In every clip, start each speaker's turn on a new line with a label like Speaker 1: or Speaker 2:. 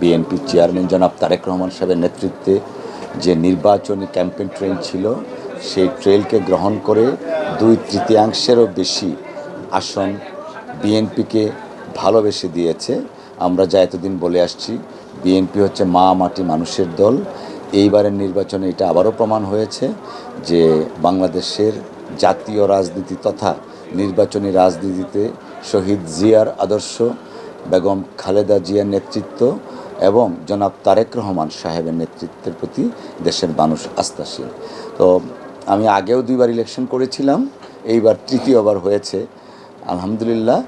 Speaker 1: বিএনপির চেয়ারম্যান জনাব তারেক রহমান সাহেবের নেতৃত্বে যে নির্বাচনী ক্যাম্পেইন ট্রেল ছিল সেই ট্রেলকে গ্রহণ করে 2/3 বেশি আসন বিএনপিকে ভালোবেসে দিয়েছে। আমরা যা এতদিন বলে আসছি, বিএনপি হচ্ছে মা মাটি মানুষের দল। এইবারের নির্বাচনে এটা আবারও প্রমাণ হয়েছে যে বাংলাদেশের জাতীয় রাজনীতি তথা নির্বাচনী রাজনীতিতে শহীদ জিয়ার আদর্শ, বেগম খালেদা জিয়ার নেতৃত্ব এবং জনাব তারেক রহমান সাহেবের নেতৃত্বের প্রতি দেশের মানুষ আস্থাশীল। তো আমি আগেও 2বার ইলেকশন করেছিলাম, এইবার তৃতীয়বার হয়েছে। আলহামদুলিল্লাহ,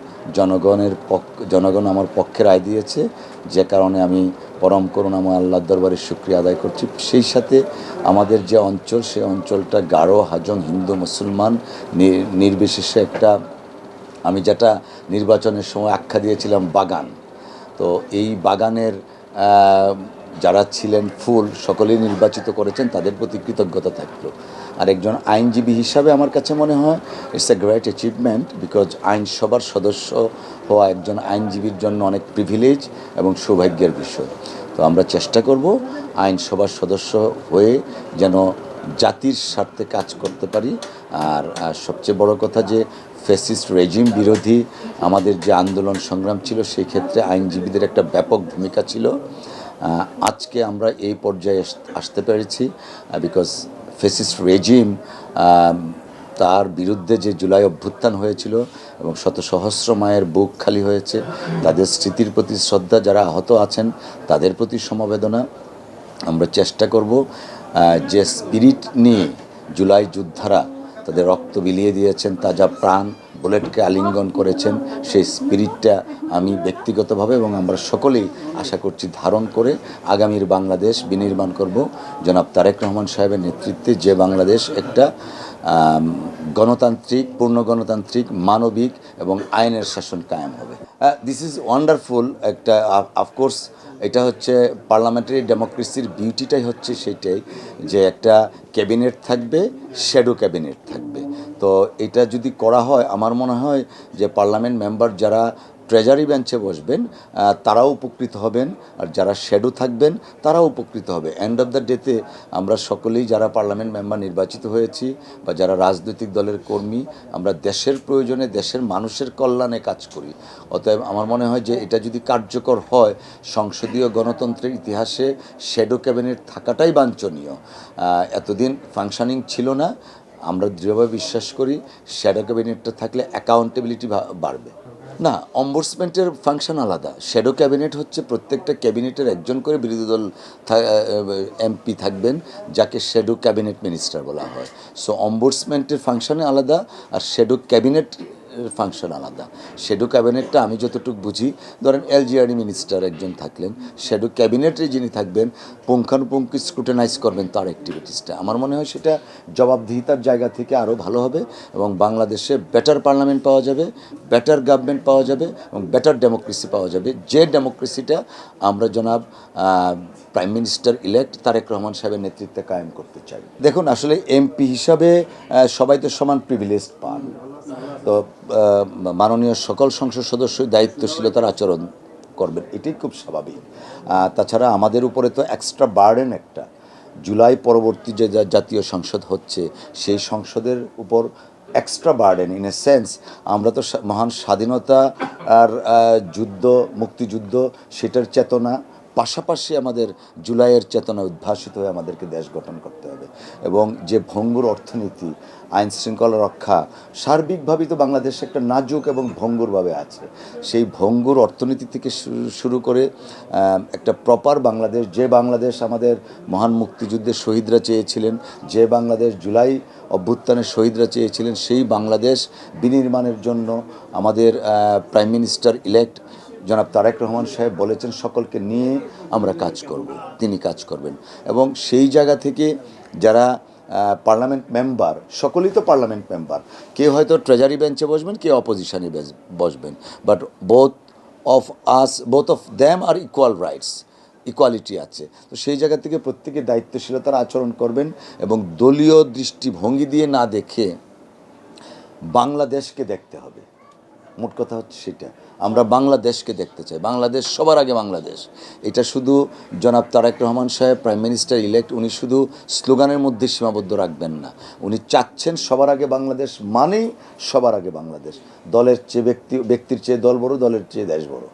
Speaker 1: জনগণ আমার পক্ষে রায় দিয়েছে, যে কারণে আমি পরম করুণাময় আল্লাহর দরবারে শুকরিয়া আদায় করছি। সেই সাথে আমাদের যে অঞ্চল, সেই অঞ্চলটা গারো, হাজং, হিন্দু, মুসলমান নির্বিশেষে একটা, আমি যেটা নির্বাচনের সময় আখ্যা দিয়েছিলাম বাগান। তো এই বাগানের যারা ছিলেন ফুল সকলেই নির্বাচিত করেছেন, তাদের প্রতি কৃতজ্ঞতা থাকলো। আর একজন আইনজীবী হিসাবে আমার কাছে মনে হয় it's a great achievement, because আইনসভার সদস্য হওয়া একজন আইনজীবীর জন্য অনেক প্রিভিলেজ এবং সৌভাগ্যের বিষয়। তো আমরা চেষ্টা করব আইনসভার সদস্য হয়ে যেন জাতির স্বার্থে কাজ করতে পারি। আর সবচেয়ে বড় কথা যে ফ্যাসিস্ট রেজিম বিরোধী আমাদের যে আন্দোলন সংগ্রাম ছিল, সেই ক্ষেত্রে আইনজীবীদের একটা ব্যাপক ভূমিকা ছিল। আজকে আমরা এই পর্যায়ে আসতে পেরেছি বিকজ ফ্যাসিস্ট রেজিম, তার বিরুদ্ধে যে জুলাই অভ্যুত্থান হয়েছিল এবং শত সহস্র মায়ের বুক খালি হয়েছে, তাদের স্মৃতির প্রতি শ্রদ্ধা, যারা আহত আছেন তাদের প্রতি সমবেদনা। আমরা চেষ্টা করব যে স্পিরিট নিয়ে জুলাই যোদ্ধারা তাদের রক্ত বিলিয়ে দিয়েছেন, তাজা প্রাণ, বুলেটকে আলিঙ্গন করেছেন, সেই স্পিরিটটা আমি ব্যক্তিগতভাবে এবং আমরা সকলেই আশা করছি ধারণ করে আগামীর বাংলাদেশ বিনির্মাণ করব জনাব তারেক রহমান সাহেবের নেতৃত্বে, যে বাংলাদেশ একটা গণতান্ত্রিক, পূর্ণ গণতান্ত্রিক, মানবিক এবং আইনের শাসন কায়েম হবে। দিস ইজ ওয়ান্ডারফুল একটা, অফকোর্স এটা হচ্ছে পার্লামেন্টারি ডেমোক্রেসির বিউটিটাই হচ্ছে সেইটাই, যে একটা ক্যাবিনেট থাকবে, শ্যাডো ক্যাবিনেট থাকবে। তো এটা যদি করা হয়, আমার মনে হয় যে পার্লামেন্ট মেম্বার যারা ট্রেজারি বেঞ্চে বসবেন তারাও উপকৃত হবেন, আর যারা শ্যাডো থাকবেন তারাও উপকৃত হবে। এন্ড অফ দ্য ডেতে আমরা সকলেই যারা পার্লামেন্ট মেম্বার নির্বাচিত হয়েছি বা যারা রাজনৈতিক দলের কর্মী, আমরা দেশের প্রয়োজনে, দেশের মানুষের কল্যাণে কাজ করি। অতএব আমার মনে হয় যে এটা যদি কার্যকর হয়, সংসদীয় গণতন্ত্রের ইতিহাসে শ্যাডো ক্যাবিনেট থাকাটাই বাঞ্ছনীয়। এতদিন ফাংশনিং ছিল না। আমরা দৃঢ়ভাবে বিশ্বাস করি শ্যাডো ক্যাবিনেটটা থাকলে অ্যাকাউন্টেবিলিটি বাড়বে। না, অম্বুডসম্যানের ফাংশন আলাদা। শ্যাডো ক্যাবিনেট হচ্ছে প্রত্যেকটা ক্যাবিনেটের একজন করে বিরোধী দল এমপি থাকবেন, যাকে শ্যাডো ক্যাবিনেট মিনিস্টার বলা হয়। সো অম্বুডসম্যানের ফাংশনে আলাদা আর শ্যাডো ক্যাবিনেট ফাংশন আলাদা। শ্যাডো ক্যাবিনেটটা আমি যতটুকু বুঝি, ধরেন এলজিআরডি মিনিস্টার একজন থাকলেন, শ্যাডো ক্যাবিনেটে যিনি থাকবেন পুঙ্খানুপুঙ্খ স্ক্রুটিনাইজ করবেন তার অ্যাক্টিভিটিসটা। আমার মনে হয় সেটা জবাবদিহিতার জায়গা থেকে আরও ভালো হবে এবং বাংলাদেশে বেটার পার্লামেন্ট পাওয়া যাবে, বেটার গভর্নমেন্ট পাওয়া যাবে এবং বেটার ডেমোক্রেসি পাওয়া যাবে, যে ডেমোক্রেসিটা আমরা জনাব prime minister elect Tarique Rahman সাহেবের নেতৃত্বে কায়েম করতে চাই। দেখুন, আসলে এমপি হিসাবে সবাই তো সমান প্রিভিলেজ পান। তো মাননীয় সকল সংসদ সদস্যই দায়িত্বশীলতার আচরণ করবেন, এটাই খুব স্বাভাবিক। তাছাড়া আমাদের উপরে তো এক্সট্রা বার্ডেন একটা, জুলাই পরবর্তী যে জাতীয় সংসদ হচ্ছে, সেই সংসদের উপর extra burden in a sense. আমরা তো মহান স্বাধীনতা আর যুদ্ধ, মুক্তিযুদ্ধ, সেটার চেতনা পাশাপাশি আমাদের জুলাইয়ের চেতনা উদ্ভাসিত হয়ে আমাদেরকে দেশ গঠন করতে হবে। এবং যে ভঙ্গুর অর্থনীতি, আইন শৃঙ্খলা রক্ষা, সার্বিকভাবেই তো বাংলাদেশ একটা নাজুক এবং ভঙ্গুরভাবে আছে। সেই ভঙ্গুর অর্থনীতি থেকে শুরু করে একটা প্রপার বাংলাদেশ, যে বাংলাদেশ আমাদের মহান মুক্তিযুদ্ধের শহীদরা চেয়েছিলেন, যে বাংলাদেশ জুলাই অভ্যুত্থানের শহীদরা চেয়েছিলেন, সেই বাংলাদেশ বিনির্মাণের জন্য আমাদের প্রাইম মিনিস্টার ইলেক্ট জনাব তারেক রহমান সাহেব বলেছেন সকলকে নিয়ে আমরা কাজ করব, তিনি কাজ করবেন। এবং সেই জায়গা থেকে যারা পার্লামেন্ট মেম্বার, সকলেই তো পার্লামেন্ট মেম্বার, কেউ হয়তো ট্রেজারি বেঞ্চে বসবেন, কেউ অপোজিশনে বসবেন, but both of them are equal rights, equality আছে। তো সেই জায়গা থেকে প্রত্যেকে দায়িত্বশীলতার আচরণ করবেন এবং দলীয় দৃষ্টিভঙ্গি দিয়ে না দেখে বাংলাদেশকে দেখতে হবে। মোট কথা হচ্ছে সেটা। আমরা বাংলাদেশকে দেখতে চাই, বাংলাদেশ সবার আগে বাংলাদেশ। এটা শুধু জনাব তারেক রহমান সাহেব প্রাইম মিনিস্টার ইলেক্ট, উনি শুধু স্লোগানের মধ্যে সীমাবদ্ধ রাখবেন না, উনি চাচ্ছেন সবার আগে বাংলাদেশ মানেই সবার আগে বাংলাদেশ। দলের চেয়ে ব্যক্তির চেয়ে দল বড়, দলের চেয়ে দেশ বড়।